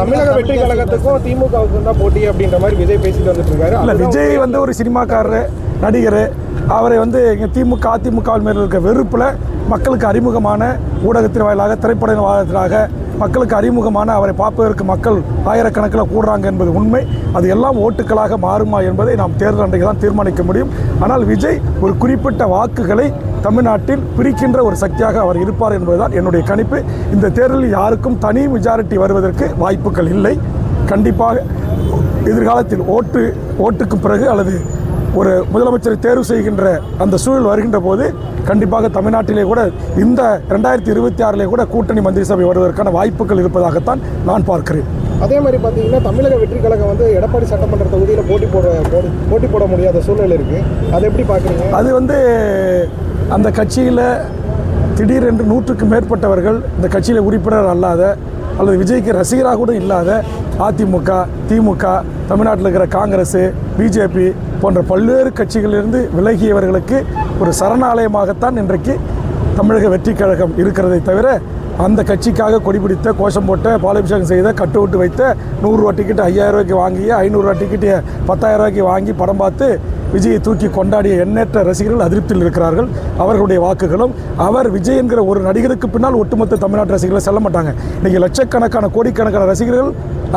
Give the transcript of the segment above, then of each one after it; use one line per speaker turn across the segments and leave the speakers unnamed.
தமிழக வெற்றி கழகத்துக்கும் திமுகவுக்கும் தான் போட்டி அப்படின்ற மாதிரி விஜய் பேசிட்டு வந்துட்டு இருக்காரு.
இல்லை, விஜய் வந்து ஒரு சினிமாக்காரர், நடிகர். அவரை வந்து இங்கே திமுக அதிமுகவின் மேல் இருக்க வெறுப்பில் மக்களுக்கு அறிமுகமான ஊடகத்தின் வாயிலாக, திரைப்பட வாயிலாக மக்களுக்கு அறிமுகமான அவரை பார்ப்பதற்கு மக்கள் ஆயிரக்கணக்கில் கூடுறாங்க என்பது உண்மை. அது எல்லாம் ஓட்டுக்களாக மாறுமா என்பதை நாம் தேர்தல் அன்றைக்கு தான் தீர்மானிக்க முடியும். ஆனால் விஜய் ஒரு குறிப்பிட்ட வாக்குகளை தமிழ்நாட்டில் பிரிக்கின்ற ஒரு சக்தியாக அவர் இருப்பார் என்பதுதான் என்னுடைய கணிப்பு. இந்த தேர்தலில் யாருக்கும் தனி மெஜாரிட்டி வருவதற்கு வாய்ப்புகள் இல்லை. கண்டிப்பாக எதிர்காலத்தில் ஓட்டுக்கு பிறகு அல்லது ஒரு முதலமைச்சரை தேர்வு செய்கின்ற அந்த சூழல் வருகின்ற போது கண்டிப்பாக தமிழ்நாட்டிலே கூட இந்த 2026 கூட கூட்டணி மந்திரி சபை வருவதற்கான வாய்ப்புகள் இருப்பதாகத்தான் நான் பார்க்கிறேன்.
அதே மாதிரி பார்த்தீங்கன்னா தமிழக வெற்றி கழகம் வந்து எடப்பாடி சட்டமன்ற தொகுதியில் போட்டி போட முடியாத சூழல் இருக்குது. அதை எப்படி பார்க்குறீங்க?
அது வந்து அந்த கட்சியில் திடீரென்று 100க்கு மேற்பட்டவர்கள் இந்த கட்சியில் உறுப்பினர் அல்லாத அல்லது விஜய்க்கு ரசிகராக கூட இல்லாத அதிமுக, திமுக, தமிழ்நாட்டில் இருக்கிற காங்கிரஸ், பிஜேபி போன்ற பல்வேறு கட்சிகளிலிருந்து விலகியவர்களுக்கு ஒரு சரணாலயமாகத்தான் இன்றைக்கு தமிழக வெற்றி கழகம் இருக்கிறதை தவிர அந்த கட்சிக்காக கொடிபிடித்த, கோஷம் போட்ட, பாலாபிஷேகம் செய்த, கட்டு வைத்த 100 ரூபா டிக்கெட்டு 5000 ரூபாய்க்கு வாங்கி 500 ரூபா டிக்கெட்டு 10,000 ரூபாய்க்கு வாங்கி படம் பார்த்து விஜயை தூக்கி கொண்டாடிய எண்ணற்ற ரசிகர்கள் அதிருப்தியில் இருக்கிறார்கள். அவர்களுடைய வாக்குகளும் அவர் விஜய் என்கிற ஒரு நடிகருக்கு பின்னால் ஒட்டுமொத்த தமிழ்நாட்டு ரசிகர்கள் செல்ல மாட்டாங்க. இன்றைக்கி லட்சக்கணக்கான கோடிக்கணக்கான ரசிகர்கள்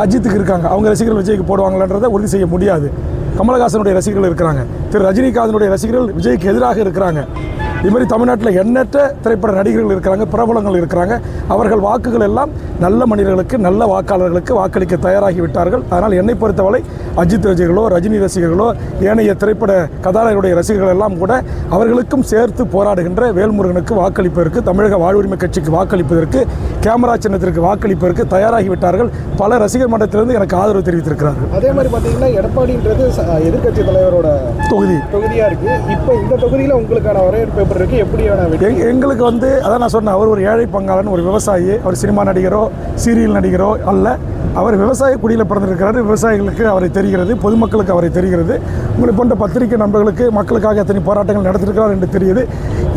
அஜித்துக்கு இருக்காங்க. அவங்க ரசிகர்கள் விஜய்க்கு போடுவாங்களான்றதை உறுதி செய்ய முடியாது. கமலஹாசனுடைய ரசிகர்கள் இருக்கிறாங்க. திரு ரஜினிகாந்தனுடைய ரசிகர்கள் விஜய்க்கு எதிராக இருக்கிறாங்க. இதுமாதிரி தமிழ்நாட்டில் எண்ணற்ற திரைப்பட நடிகர்கள் இருக்கிறாங்க, பிரபலங்கள் இருக்கிறாங்க. அவர்கள் வாக்குகள் எல்லாம் நல்ல மனிதர்களுக்கு, நல்ல வாக்காளர்களுக்கு வாக்களிக்க தயாராகி விட்டார்கள். அதனால் என்னை பொறுத்தவரை அஜித் ரசிகர்களோ, ரஜினி ரசிகர்களோ, ஏனைய திரைப்பட கதாநாயகருடைய ரசிகர்கள் எல்லாம் கூட அவர்களுக்கும் சேர்த்து போராடுகின்ற வேல்முருகனுக்கு வாக்களிப்பதற்கு, தமிழக வாழ்வுரிமை கட்சிக்கு வாக்களிப்பதற்கு, கேமரா சின்னத்திற்கு வாக்களிப்பதற்கு தயாராகி விட்டார்கள். பல ரசிகர் மன்றத்திலிருந்து எனக்கு ஆதரவு தெரிவித்திருக்கிறார்கள்.
அதே மாதிரி பார்த்தீங்கன்னா எடப்பாடின்றது எதிர்கட்சி தலைவரோட தொகுதியாக இருக்குது. இப்போ இந்த தொகுதியில் உங்களுக்கான வரவேற்பு இருக்கு, எப்படியான?
எங்களுக்கு வந்து அதான் நான் சொன்னேன், அவர் ஒரு ஏழை பங்காளன், ஒரு விவசாயி. அவர் சினிமா நடிகரோ சீரியல் நடிகரோ அல்ல. அவர் விவசாய குடியில் பிறந்திருக்கிறாரு. விவசாயிகளுக்கு அவரை தெரிகிறது, பொதுமக்களுக்கு அவரை தெரிகிறது. உங்களை போன்ற பத்திரிகை நண்பர்களுக்கு மக்களுக்காக எத்தனை போராட்டங்கள் நடத்திருக்கிறார் என்று தெரியுது.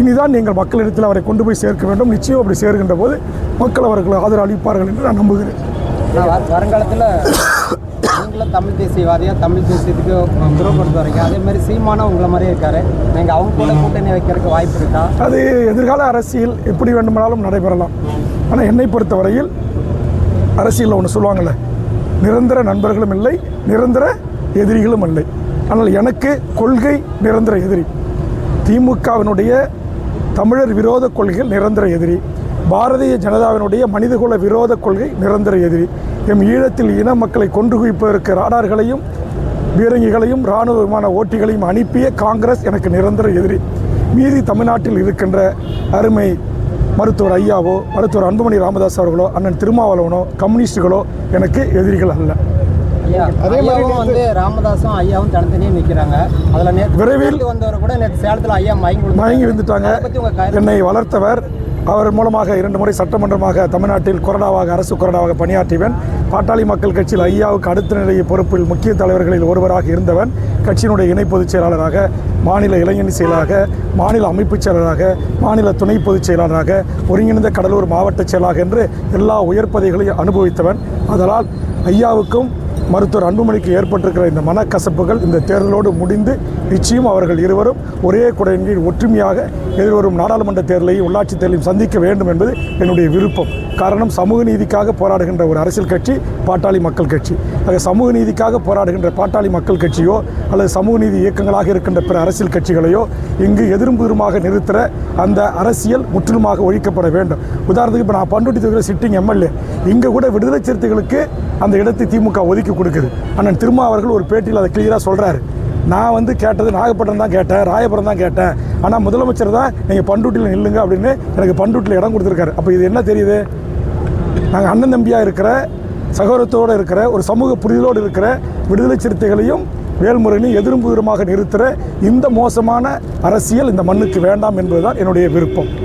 இனிதான் நீங்கள் மக்களிடத்தில் அவரை கொண்டு போய் சேர்க்க வேண்டும். நிச்சயம் அப்படி சேர்க்கின்ற போது மக்கள் அவர்கள் ஆதரவு அளிப்பார்கள் என்று நான் நம்புகிறேன்.
வருங்காலத்தில் நீங்களும் தமிழ் தேசியவாதியாக தமிழ் தேசியத்துக்கு துரோப்படுத்த வரீங்க. அதே மாதிரி சீமானும் உங்களை மாதிரியே இருக்காரு. நீங்கள் அவங்க கூட கூட்டணி வைக்கிறதுக்கு வாய்ப்பு இருக்கா?
அது எதிர்கால அரசியல் எப்படி வேண்டுமானாலும் நடைபெறலாம். ஆனால் என்னை பொறுத்தவரையில் அரசியலில் ஒன்று சொல்லுவாங்கள்ல, நிரந்தர நண்பர்களும் இல்லை, நிரந்தர எதிரிகளும் இல்லை. ஆனால் எனக்கு கொள்கை நிரந்தர எதிரி. திமுகவினுடைய தமிழர் விரோத கொள்கைகள் நிரந்தர எதிரி. பாரதிய ஜனதாவினுடைய மனிதகுல விரோத கொள்கை நிரந்தர எதிரி. எம் ஈழத்தில் இன மக்களை கொன்று குவிப்பதற்கு ராடார்களையும் பீரங்கிகளையும் இராணுவ விமான ஓட்டிகளையும் அனுப்பிய காங்கிரஸ் எனக்கு நிரந்தர எதிரி. மீதி தமிழ்நாட்டில் இருக்கின்ற அருமை மருத்துவர் ஐயாவோ, மருத்துவர் அன்புமணி ராமதாஸ் அவர்களோ, அண்ணன் திருமாவளவனோ, கம்யூனிஸ்டுகளோ எனக்கு எதிரிகள் அல்ல.
அதே மாதிரி வந்து ராமதாசும் ஐயாவும் தனித்தனியே நிற்கிறாங்க. அதில் விரைவில் வந்தவர் கூட நேற்று சேலத்தில் ஐயா மயங்கி
வந்துட்டாங்க. என்னை வளர்த்தவர். அவர் மூலமாக 2 முறை சட்டமன்றமாக தமிழ்நாட்டில் கொறடாவாக, அரசு கொறடாவாக பணியாற்றியவன். பாட்டாளி மக்கள் கட்சியில் ஐயாவுக்கு அடுத்த நிலை பொறுப்பில் முக்கிய தலைவர்களில் ஒருவராக இருந்தவன். கட்சியினுடைய இணை பொதுச் செயலாளராக, மாநில இளைஞரணி செயலாளராக, மாநில அமைப்புச் செயலராக, மாநில துணை பொதுச் செயலாளராக, ஒருங்கிணைந்த கடலூர் மாவட்ட செயலாளர் என்று எல்லா உயர் பதவிகளையும் அனுபவித்தவன். அதனால் ஐயாவுக்கும் மருத்துவர் அன்புமணிக்கு ஏற்பட்டிருக்கிற இந்த மனக்கசப்புகள் இந்த தேர்தலோடு முடிந்து நிச்சயம் அவர்கள் இருவரும் ஒரே குடையின் கீழ் ஒற்றுமையாக எதிர்வரும் நாடாளுமன்ற தேர்தலையும் உள்ளாட்சி தேர்தலையும் சந்திக்க வேண்டும் என்பது என்னுடைய விருப்பம். காரணம், சமூக நீதிக்காக போராடுகின்ற ஒரு அரசியல் கட்சி பாட்டாளி மக்கள் கட்சி. ஆக சமூக நீதிக்காக போராடுகின்ற பாட்டாளி மக்கள் கட்சியோ அல்லது சமூக நீதி இயக்கங்களாக இருக்கின்ற பிற அரசியல் கட்சிகளையோ இங்கு எதிர்புறமாக நிறுத்துகிற அந்த அரசியல் முற்றிலுமாக ஒழிக்கப்பட வேண்டும். உதாரணத்துக்கு இப்போ நான் பண்ருட்டி தொகுதியில் சிட்டிங் எம்எல்ஏ. இங்கே கூட விடுதலை சிறுத்தைகளுக்கு அந்த இடத்தை திமுக ஒதுக்கி கொடுக்குது. அண்ணன் திருமா அவர்கள் ஒரு பேட்டியில் அதை கிளியராக சொல்கிறாரு. நான் வந்து கேட்டது நாகப்பட்டினம் தான் கேட்டேன், ராயபுரம் தான் கேட்டேன். ஆனால் முதலமைச்சர் தான் நீங்கள் பண்ருட்டியில் நில்லுங்க அப்படின்னு எனக்கு பண்ருட்டியில் இடம் கொடுத்துருக்காரு. அப்போ இது என்ன தெரியுது? நாங்கள் அண்ணன் தம்பியாக இருக்கிற, சகோதரத்தோடு இருக்கிற, ஒரு சமூக புரிதலோடு இருக்கிற விடுதலை சிறுத்தைகளையும் வேல்முருகனையும் எதிர்புறமாக நிறுத்துகிற இந்த மோசமான அரசியல் இந்த மண்ணுக்கு வேண்டாம் என்பதுதான் என்னுடைய விருப்பம்.